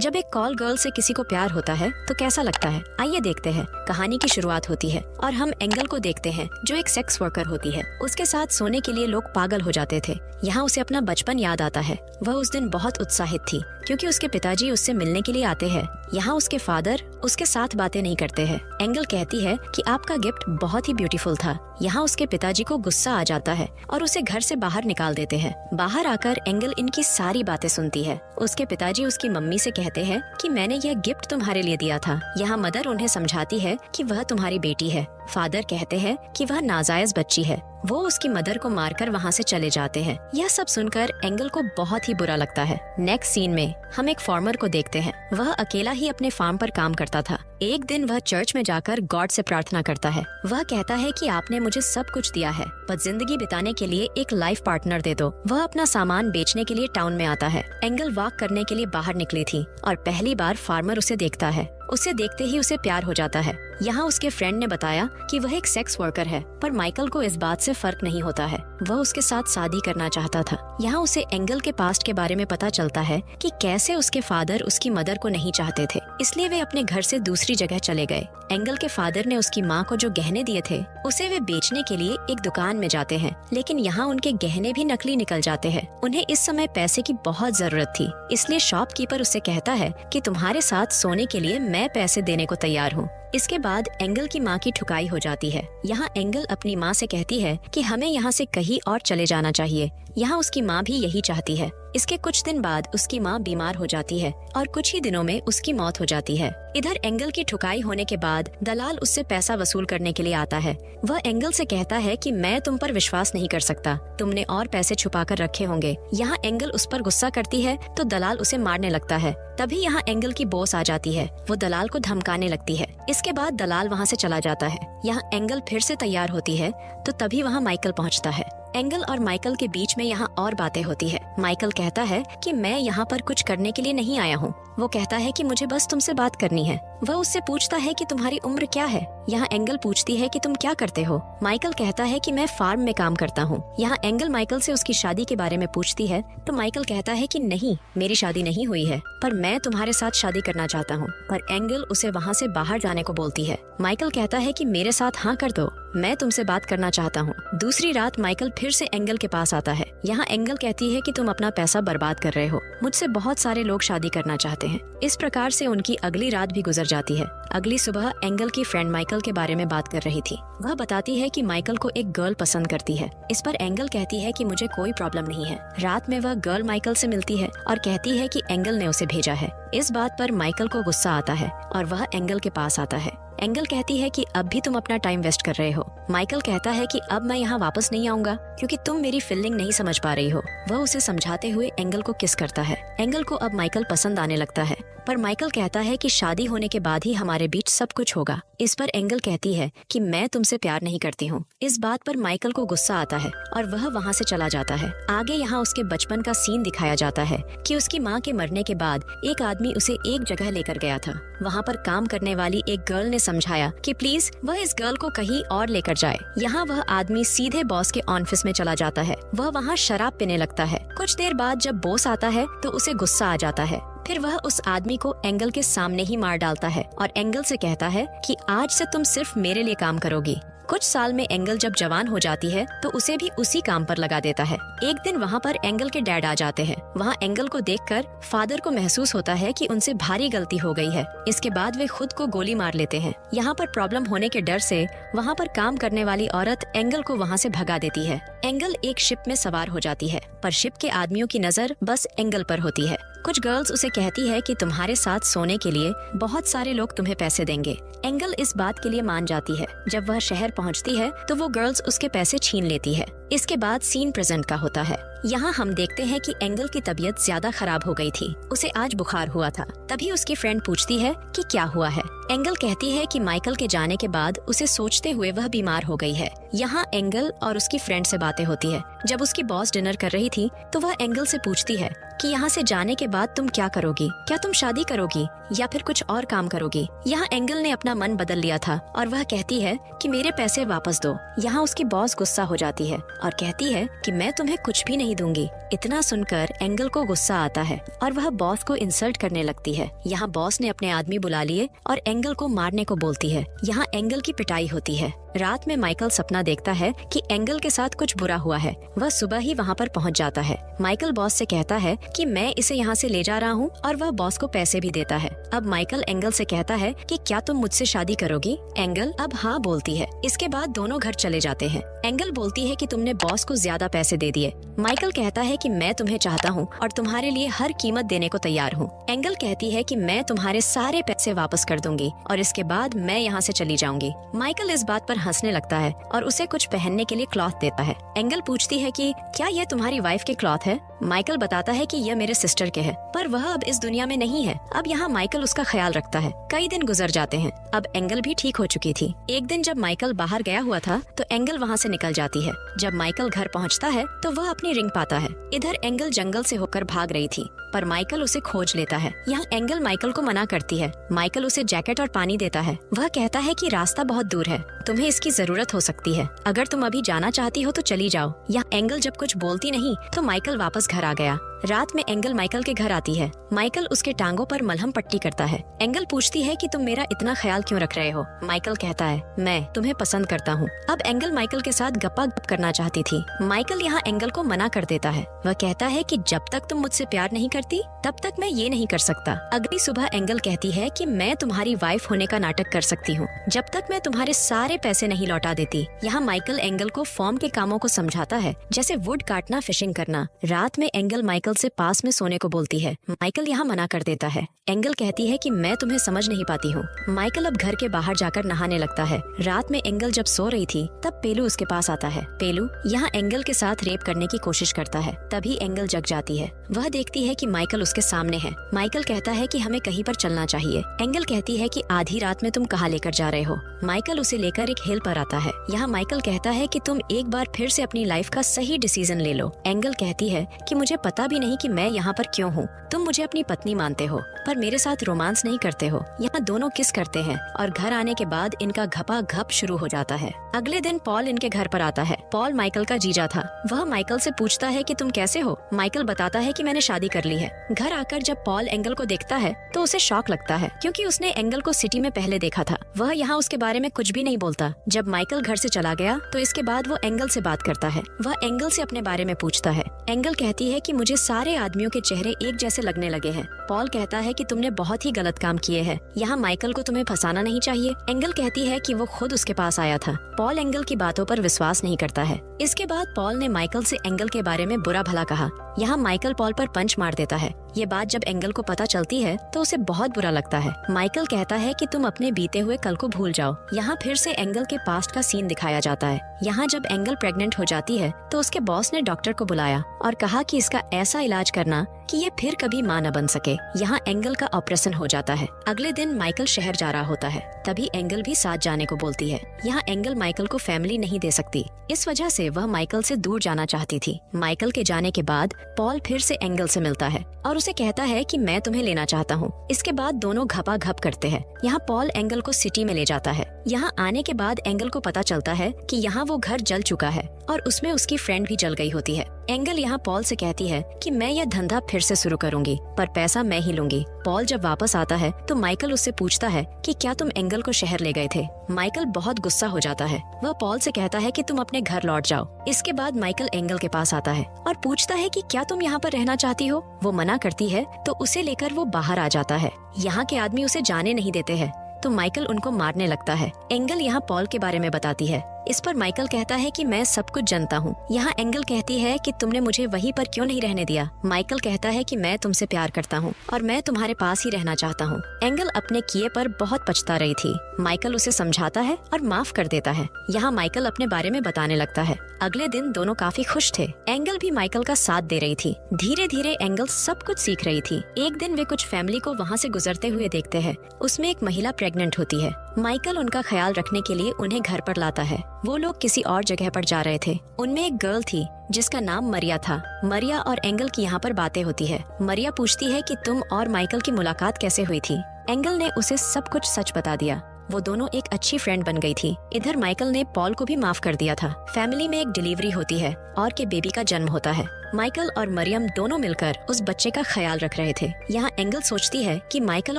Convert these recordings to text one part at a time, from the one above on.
जब एक call girl से किसी को प्यार होता है तो कैसा लगता है, आइए देखते हैं। कहानी की शुरुआत होती है और हम एंगल को देखते हैं जो एक सेक्स वर्कर होती है। उसके साथ सोने के लिए लोग पागल हो जाते थे। यहाँ उसे अपना बचपन याद आता है। वह उस दिन बहुत उत्साहित थी क्योंकि उसके पिताजी उससे मिलने के लिए आते हैं। यहाँ उसके फादर उसके साथ बातें नहीं करते हैं। एंगल कहती है कि आपका गिफ्ट बहुत ही ब्यूटीफुल था। यहाँ उसके पिताजी को गुस्सा आ जाता है और उसे घर से बाहर निकाल देते हैं। बाहर आकर एंगल इनकी सारी बातें सुनती है। उसके पिताजी उसकी मम्मी से कहते हैं कि मैंने यह गिफ्ट तुम्हारे लिए दिया था। यहाँ मदर उन्हें समझाती है कि वह तुम्हारी बेटी है। फादर कहते हैं कि वह नाजायज बच्ची है। वो उसकी मदर को मारकर वहाँ से चले जाते हैं। यह सब सुनकर एंगल को बहुत ही बुरा लगता है। नेक्स्ट सीन में हम एक फार्मर को देखते हैं। वह अकेला ही अपने फार्म पर काम करता था। एक दिन वह चर्च में जाकर गॉड से प्रार्थना करता है। वह कहता है कि आपने मुझे सब कुछ दिया है, बस जिंदगी बिताने के लिए एक लाइफ पार्टनर दे दो। वह अपना सामान बेचने के लिए टाउन में आता है। एंगल वॉक करने के लिए बाहर निकली थी और पहली बार फार्मर उसे देखता है। उसे देखते ही उसे प्यार हो जाता है। यहाँ उसके फ्रेंड ने बताया कि वह एक सेक्स वर्कर है, पर माइकल को इस बात से फर्क नहीं होता है। वह उसके साथ शादी करना चाहता था। यहाँ उसे एंगल के पास्ट के बारे में पता चलता है कि कैसे उसके फादर उसकी मदर को नहीं चाहते थे, इसलिए वे अपने घर से दूसरी जगह चले गए। एंगल के फादर ने उसकी माँ को जो गहने दिए थे उसे वे बेचने के लिए एक दुकान में जाते हैं, लेकिन यहाँ उनके गहने भी नकली निकल जाते हैं। उन्हें इस समय पैसे की बहुत जरूरत थी, इसलिए शॉपकीपर उससे कहता है कि तुम्हारे साथ सोने के लिए मैं पैसे देने को तैयार हूँ। इसके बाद एंगल की माँ की ठुकाई हो जाती है। यहाँ एंगल अपनी माँ से कहती है कि हमें यहाँ से कहीं और चले जाना चाहिए। यहाँ उसकी माँ भी यही चाहती है। इसके कुछ दिन बाद उसकी माँ बीमार हो जाती है और कुछ ही दिनों में उसकी मौत हो जाती है। इधर एंगल की ठुकाई होने के बाद दलाल उससे पैसा वसूल करने के लिए आता है। वह एंगल से कहता है कि मैं तुम पर विश्वास नहीं कर सकता, तुमने और पैसे छुपा कर रखे होंगे। यहाँ एंगल उस पर गुस्सा करती है तो दलाल उसे मारने लगता है। तभी यहाँ एंगल की बॉस आ जाती है। वो दलाल को धमकाने लगती है। इसके बाद दलाल वहाँ से चला जाता है। यहाँ एंगल फिर से तैयार होती है तो तभी वहाँ माइकल पहुँचता है। एंगल और माइकल के बीच में यहाँ और बातें होती है। माइकल कहता है कि मैं यहाँ पर कुछ करने के लिए नहीं आया हूँ। वो कहता है कि मुझे बस तुमसे बात करनी है। वह उससे पूछता है कि तुम्हारी उम्र क्या है। यहाँ एंगल पूछती है कि तुम क्या करते हो। माइकल कहता है कि मैं फार्म में काम करता हूँ। यहाँ एंगल माइकल से उसकी शादी के बारे में पूछती है तो माइकल कहता है कि नहीं, मेरी शादी नहीं हुई है, पर मैं तुम्हारे साथ शादी करना चाहता हूँ। पर एंगल उसे वहाँ से बाहर जाने को बोलती है। माइकल कहता है कि मेरे साथ हाँ कर दो, मैं तुमसे बात करना चाहता हूँ। दूसरी रात माइकल फिर से एंगल के पास आता है। यहाँ एंगल कहती है कि तुम अपना पैसा बर्बाद कर रहे हो, मुझसे बहुत सारे लोग शादी करना चाहते हैं। इस प्रकार से उनकी अगली रात भी गुजर जाती है। अगली सुबह एंगल की फ्रेंड माइकल के बारे में बात कर रही थी। वह बताती है कि माइकल को एक गर्ल पसंद करती है। इस पर एंगल कहती है कि मुझे कोई प्रॉब्लम नहीं है। रात में वह गर्ल माइकल से मिलती है और कहती है कि एंगल ने उसे भेजा है। इस बात पर माइकल को गुस्सा आता है और वह एंगल के पास आता है। एंगल कहती है कि अब भी तुम अपना टाइम वेस्ट कर रहे हो। माइकल कहता है कि अब मैं यहाँ वापस नहीं आऊंगा क्योंकि तुम मेरी फीलिंग नहीं समझ पा रही हो। वह उसे समझाते हुए एंगल को किस करता है। एंगल को अब माइकल पसंद आने लगता है, पर माइकल कहता है कि शादी होने के बाद ही हमारे बीच सब कुछ होगा। इस पर एंगल कहती है कि मैं तुमसे प्यार नहीं करती हूँ। इस बात पर माइकल को गुस्सा आता है और वह वहाँ से चला जाता है। आगे यहाँ उसके बचपन का सीन दिखाया जाता है कि उसकी माँ के मरने के बाद एक आदमी उसे एक जगह लेकर गया था। वहाँ पर काम करने वाली एक गर्ल ने समझाया कि प्लीज वह इस गर्ल को कहीं और लेकर जाए। यहाँ वह आदमी सीधे बॉस के ऑफिस में चला जाता है। वह वहाँ शराब पीने लगता है। कुछ देर बाद जब बॉस आता है तो उसे गुस्सा आ जाता है। फिर वह उस आदमी को एंगल के सामने ही मार डालता है और एंगल से कहता है कि आज से तुम सिर्फ मेरे लिए काम करोगी। कुछ साल में एंगल जब जवान हो जाती है तो उसे भी उसी काम पर लगा देता है। एक दिन वहाँ पर एंगल के डैड आ जाते हैं। वहाँ एंगल को देखकर फादर को महसूस होता है कि उनसे भारी गलती हो गई है। इसके बाद वे खुद को गोली मार लेते हैं। यहाँ पर प्रॉब्लम होने के डर से वहाँ पर काम करने वाली औरत एंगल को वहाँ से भगा देती है। एंगल एक शिप में सवार हो जाती है, पर शिप के आदमियों की नजर बस एंगल पर होती है। कुछ गर्ल्स उसे कहती है कि तुम्हारे साथ सोने के लिए बहुत सारे लोग तुम्हें पैसे देंगे। एंगल इस बात के लिए मान जाती है। जब वह शहर पहुंचती है तो वो गर्ल्स उसके पैसे छीन लेती है। इसके बाद सीन प्रेजेंट का होता है। यहाँ हम देखते हैं कि एंगल की तबीयत ज्यादा खराब हो गई थी। उसे आज बुखार हुआ था। तभी उसकी फ्रेंड पूछती है कि क्या हुआ है। एंगल कहती है कि माइकल के जाने के बाद उसे सोचते हुए वह बीमार हो गई है। यहाँ एंगल और उसकी फ्रेंड से बातें होती है। जब उसकी बॉस डिनर कर रही थी तो वह एंगल से पूछती है कि यहाँ से जाने के बाद तुम क्या करोगी, क्या तुम शादी करोगी या फिर कुछ और काम करोगी। यहाँ एंगल ने अपना मन बदल लिया था और वह कहती है कि मेरे पैसे वापस दो। यहाँ उसकी बॉस गुस्सा हो जाती है और कहती है कि मैं तुम्हें कुछ भी नहीं दूंगी। इतना सुनकर एंगल को गुस्सा आता है और वह बॉस को इंसल्ट करने लगती है। यहाँ बॉस ने अपने आदमी बुला लिए और एंगल को मारने को बोलती है। यहाँ एंगल की पिटाई होती है। रात में माइकल सपना देखता है कि एंगल के साथ कुछ बुरा हुआ है। वह सुबह ही वहाँ पर पहुँच जाता है। माइकल बॉस से कहता है कि मैं इसे यहाँ से ले जा रहा हूँ और वह बॉस को पैसे भी देता है। अब माइकल एंगल से कहता है कि क्या तुम मुझसे शादी करोगी? एंगल अब हाँ बोलती है। इसके बाद दोनों घर चले जाते हैं। एंगल बोलती है कि तुमने बॉस को ज्यादा पैसे दे दिए। माइकल कहता है कि मैं तुम्हें चाहता हूँ और तुम्हारे लिए हर कीमत देने को तैयार हूँ। एंगल कहती है कि मैं तुम्हारे सारे पैसे वापस कर दूंगी और इसके बाद मैं यहाँ से चली जाऊंगी। माइकल इस बात पर हंसने लगता है और उसे कुछ पहनने के लिए क्लॉथ देता है। एंगल पूछती है कि क्या यह तुम्हारी वाइफ के क्लॉथ है? माइकल बताता है कि यह मेरे सिस्टर के है, पर वह अब इस दुनिया में नहीं है। अब यहाँ माइकल उसका ख्याल रखता है। कई दिन गुजर जाते हैं। अब एंगल भी ठीक हो चुकी थी। एक दिन जब माइकल बाहर गया हुआ था तो एंगल वहाँ से निकल जाती है। जब माइकल घर पहुँचता है तो वह अपनी रिंग पाता है। इधर एंगल जंगल से होकर भाग रही थी, पर माइकल उसे खोज लेता है। यहाँ एंगल माइकल को मना करती है। माइकल उसे जैकेट और पानी देता है। वह कहता है कि रास्ता बहुत दूर है, तुम्हें इसकी जरूरत हो सकती है। अगर तुम अभी जाना चाहती हो तो चली जाओ। यहाँ एंगल जब कुछ बोलती नहीं तो माइकल वापस घर आ गया। रात में एंगल माइकल के घर आती है। माइकल उसके टांगों पर मलहम पट्टी करता है। एंगल पूछती है कि तुम मेरा इतना ख्याल क्यों रख रहे हो? माइकल कहता है मैं तुम्हें पसंद करता हूँ। अब एंगल माइकल के साथ गप्पा गप करना चाहती थी। माइकल यहाँ एंगल को मना कर देता है। वह कहता है कि जब तक तुम मुझसे प्यार नहीं करती तब तक मैं ये नहीं कर सकता। अगली सुबह एंगल कहती है कि मैं तुम्हारी वाइफ होने का नाटक कर सकती हूँ जब तक मैं तुम्हारे सारे पैसे नहीं लौटा देती। यहाँ माइकल एंगल को फॉर्म के कामों को समझाता है, जैसे वुड काटना, फिशिंग करना। रात में एंगल माइकल से पास में सोने को बोलती है। माइकल यहाँ मना कर देता है। एंगल कहती है कि मैं तुम्हें समझ नहीं पाती हूँ। माइकल अब घर के बाहर जाकर नहाने लगता है। रात में एंगल जब सो रही थी तब पेलू उसके पास आता है। पेलू यहाँ एंगल के साथ रेप करने की कोशिश करता है। तभी एंगल जग जाती है। वह देखती है कि माइकल उसके सामने है। माइकल कहता है कि हमें कहीं पर चलना चाहिए। एंगल कहती है कि आधी रात में तुम कहाँ लेकर जा रहे हो? माइकल उसे लेकर एक हिल पर आता है। यहाँ माइकल कहता है कि तुम एक बार फिर से अपनी लाइफ का सही डिसीजन ले लो। एंगल कहती है कि मुझे पता भी नहीं कि मैं यहाँ पर क्यों हूँ। तुम मुझे अपनी पत्नी मानते हो पर मेरे साथ रोमांस नहीं करते हो। यहाँ दोनों किस करते हैं और घर आने के बाद इनका घपा घप शुरू हो जाता है। अगले दिन पॉल इनके घर पर आता है। पॉल माइकल का जीजा था। वह माइकल से पूछता है कि तुम कैसे हो? माइकल बताता है कि मैंने शादी कर ली है। घर आकर जब पॉल एंगल को देखता है तो उसे शॉक लगता है, क्योंकि उसने एंगल को सिटी में पहले देखा था। वह यहाँ उसके बारे में कुछ भी नहीं बोलता। जब माइकल घर से चला गया तो इसके बाद वो एंगल से बात करता है। वह एंगल से अपने बारे में पूछता है। एंगल कहती है कि मुझे सारे आदमियों के चेहरे एक जैसे लगने लगे हैं। पॉल कहता है कि तुमने बहुत ही गलत काम किए हैं। यहाँ माइकल को तुम्हें फंसाना नहीं चाहिए। एंगल कहती है कि वो खुद उसके पास आया था। पॉल एंगल की बातों पर विश्वास नहीं करता है। इसके बाद पॉल ने माइकल से एंगल के बारे में बुरा भला कहा। यहाँ माइकल पॉल पर पंच मार देता है। ये बात जब एंगल को पता चलती है तो उसे बहुत बुरा लगता है। माइकल कहता है कि तुम अपने बीते हुए कल को भूल जाओ। यहाँ फिर से एंगल के पास्ट का सीन दिखाया जाता है। यहाँ जब एंगल प्रेग्नेंट हो जाती है तो उसके बॉस ने डॉक्टर को बुलाया और कहा कि इसका ऐसा इलाज करना कि ये फिर कभी मां न बन सके। यहाँ एंगल का ऑपरेशन हो जाता है। अगले दिन माइकल शहर जा रहा होता है। तभी एंगल भी साथ जाने को बोलती है। यहाँ एंगल माइकल को फैमिली नहीं दे सकती, इस वजह से वह माइकल से दूर जाना चाहती थी। माइकल के जाने के बाद पॉल फिर से एंगल से मिलता है और उसे कहता है कि मैं तुम्हें लेना चाहता हूँ। इसके बाद दोनों घपा घप करते हैं। यहाँ पॉल एंगल को सिटी में ले जाता है। यहाँ आने के बाद एंगल को पता चलता है कि यहाँ वो घर जल चुका है और उसमें उसकी फ्रेंड भी जल गई होती है। एंगल यहाँ पॉल से कहती है कि मैं यह धंधा फिर से शुरू करूंगी, पर पैसा मैं ही लूंगी। पॉल जब वापस आता है तो माइकल उससे पूछता है कि क्या तुम एंगल को शहर ले गए थे? माइकल बहुत गुस्सा हो जाता है। वह पॉल से कहता है कि तुम अपने घर लौट जाओ। इसके बाद माइकल एंगल के पास आता है और पूछता है कि क्या तुम यहाँ पर रहना चाहती हो? वो मना करती है तो उसे लेकर वो बाहर आ जाता है। यहाँ के आदमी उसे जाने नहीं देते हैं तो माइकल उनको मारने लगता है। एंगल यहाँ पॉल के बारे में बताती है। इस पर माइकल कहता है कि मैं सब कुछ जानता हूँ। यहाँ एंगल कहती है कि तुमने मुझे वहीं पर क्यों नहीं रहने दिया? माइकल कहता है कि मैं तुमसे प्यार करता हूँ और मैं तुम्हारे पास ही रहना चाहता हूँ। एंगल अपने किए पर बहुत पछता रही थी। माइकल उसे समझाता है और माफ कर देता है। यहाँ माइकल अपने बारे में बताने लगता है। अगले दिन दोनों काफी खुश थे। एंगल भी माइकल का साथ दे रही थी। धीरे धीरे एंगल सब कुछ सीख रही थी। एक दिन वे कुछ फैमिली को वहाँ से गुजरते हुए देखते हैं। उसमें एक महिला प्रेग्नेंट होती है। माइकल उनका ख्याल रखने के लिए उन्हें घर पर लाता है। वो लोग किसी और जगह पर जा रहे थे। उनमें एक गर्ल थी जिसका नाम मरिया था। मरिया और एंगल की यहाँ पर बातें होती है। मरिया पूछती है कि तुम और माइकल की मुलाकात कैसे हुई थी? एंगल ने उसे सब कुछ सच बता दिया। वो दोनों एक अच्छी फ्रेंड बन गई थी। इधर माइकल ने पॉल को भी माफ कर दिया था। फैमिली में एक डिलीवरी होती है और के बेबी का जन्म होता है। माइकल और मरियम दोनों मिलकर उस बच्चे का ख्याल रख रहे थे। यहाँ एंगल सोचती है कि माइकल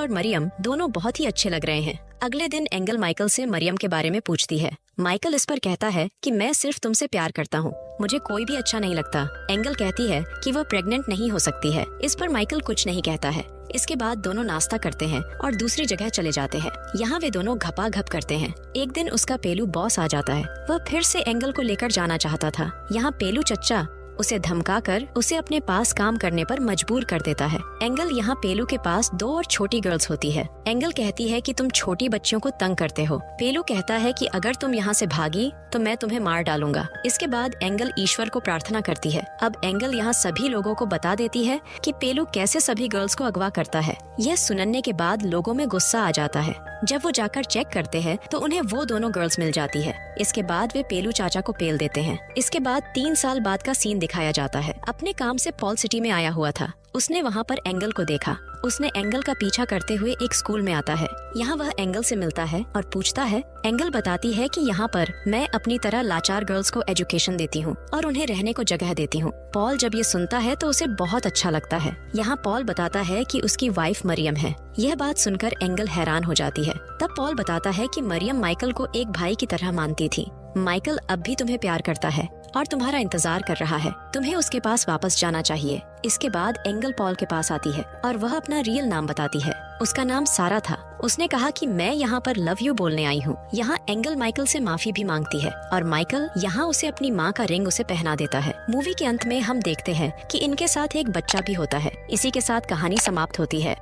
और मरियम दोनों बहुत ही अच्छे लग रहे हैं। अगले दिन एंगल माइकल से मरियम के बारे में पूछती है। माइकल इस पर कहता है कि मैं सिर्फ तुमसे प्यार करता हूँ, मुझे कोई भी अच्छा नहीं लगता। एंगल कहती है कि वह प्रेग्नेंट नहीं हो सकती है। इस पर माइकल कुछ नहीं कहता है। इसके बाद दोनों नाश्ता करते हैं और दूसरी जगह चले जाते हैं। यहाँ वे दोनों घपाघप करते हैं। एक दिन उसका पेलू बॉस आ जाता है। वह फिर से एंगल को लेकर जाना चाहता था। यहाँ पेलू चच्चा उसे धमकाकर उसे अपने पास काम करने पर मजबूर कर देता है। एंगल यहाँ पेलू के पास 2 और छोटी गर्ल्स होती है। एंगल कहती है कि तुम छोटी बच्चियों को तंग करते हो। पेलू कहता है कि अगर तुम यहाँ से भागी तो मैं तुम्हें मार डालूंगा। इसके बाद एंगल ईश्वर को प्रार्थना करती है। अब एंगल यहाँ सभी लोगों को बता देती है कि पेलू कैसे सभी गर्ल्स को अगवा करता है। यह सुनने के बाद लोगों में गुस्सा आ जाता है। जब वो जाकर चेक करते हैं तो उन्हें वो दोनों गर्ल्स मिल जाती है। इसके बाद वे पेलू चाचा को पेल देते हैं। इसके बाद 3 साल बाद का सीन दिखाया जाता है। अपने काम से पॉल सिटी में आया हुआ था। उसने वहाँ पर एंगल को देखा। उसने एंगल का पीछा करते हुए एक स्कूल में आता है। यहाँ वह एंगल से मिलता है और पूछता है। एंगल बताती है कि यहाँ पर मैं अपनी तरह लाचार गर्ल्स को एजुकेशन देती हूँ और उन्हें रहने को जगह देती हूँ। पॉल जब ये सुनता है तो उसे बहुत अच्छा लगता है। यहाँ पॉल बताता है कि उसकी वाइफ मरियम है। यह बात सुनकर एंगल हैरान हो जाती है। तब पॉल बताता है कि मरियम माइकल को एक भाई की तरह मानती थी। माइकल अब भी तुम्हें प्यार करता है और तुम्हारा इंतजार कर रहा है। तुम्हें उसके पास वापस जाना चाहिए। इसके बाद एंगल पॉल के पास आती है और वह अपना रियल नाम बताती है। उसका नाम सारा था। उसने कहा कि मैं यहाँ पर लव यू बोलने आई हूँ। यहाँ एंगल माइकल से माफी भी मांगती है और माइकल यहाँ उसे अपनी माँ का रिंग उसे पहना देता है। मूवी के अंत में हम देखते हैं कि इनके साथ एक बच्चा भी होता है। इसी के साथ कहानी समाप्त होती है।